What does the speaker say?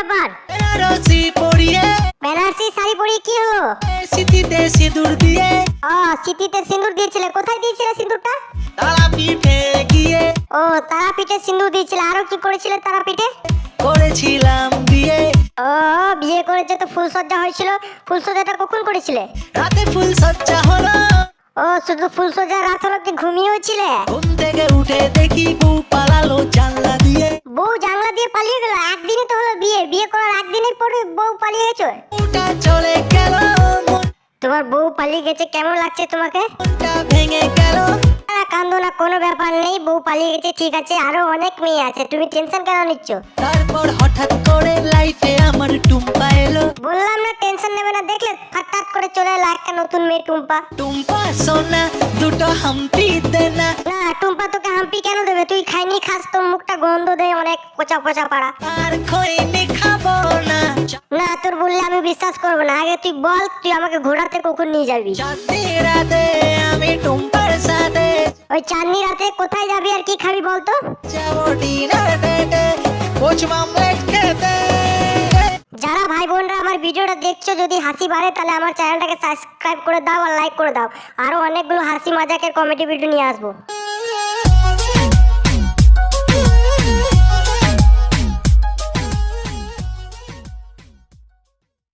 ব্যাপার? বেনারসি পরিয়ে বেনারসি শাড়ি পরিয়ে কি হলো? সিঁথিতে সিঁদুর দিয়ে ও সিঁথিতে সিঁদুর দিয়েছিলে, কোথায় দিয়েছিলে সিঁদুরটা? তারাপীঠে গিয়ে ও তারাপীঠে সিঁদুর দিয়েছিলে, আরো কি করেছিলে তারাপীঠে? করেছিলাম বিয়ে। ও বিয়ে করেছে তো ফুলসজ্জা হয়েছিল, ফুলসজ্জাটা কখন করেছিলে? রাতে ফুল সজ্জা হলো, ও শুধু ফুলসজ্জার রাত হলো, কি ঘুমিয়েছিলে? ঘুম থেকে উঠে দেখি বউ পালালো জানলা দিয়ে। বউ জানলা দিয়ে পালিয়ে গেল? একদিনই তো হলো বিয়ে, বিয়ে করার একদিনের পরে বউ পালিয়ে গেছে? ওটা চলে গেল, তোমার বউ পালিয়ে গেছে, কেমন লাগছে তোমাকে? মনটা ভেঙে গেল। কান্দো না, কোনো ব্যাপার নেই, বউ পালিয়ে গেছে ঠিক আছে, আরো অনেক মেয়ে আছে, তুমি টেনশন কেন নিচ্ছ? তারপর হঠাৎ করে লাইফে আমার টুম্পা এলো। বললাম না টেনশন নেবে না, দেখলে হঠাৎ করে চলে এলো একটা নতুন মেয়ে টুম্পা। টুম্পা সোনা দুটো হাম্পি দে না। না টুম্পা তোকে হাম্পি কেন দেবে? তুই খাইনি খাস, তোর মুখটা গন্ধ দেয় অনেক পচা পচা পাড়া। আর খৈনি খাবো না। না তোর বললে আমি বিশ্বাস করবো না, আগে তুই বল তুই আমাকে ঘোরাতে কখন নিয়ে যাবি? চাঁদনি রাতে আমি টুম্পার সাথে ওই চাঁদনি রাতে কোথায় যাবি আর কি খাবি বলতো? যাবো ডিনার ডেটে, কোচ মামলেট খেতে। যারা ভাই বোনরা আমার ভিডিওটা দেখছো, যদি হাসি বাড়ে তাহলে আমার চ্যানেলটাকে সাবস্ক্রাইব করে দাও আর লাইক করে দাও, আরো অনেকগুলো হাসি মজাকের কমেডি ভিডিও নিয়ে আসবো।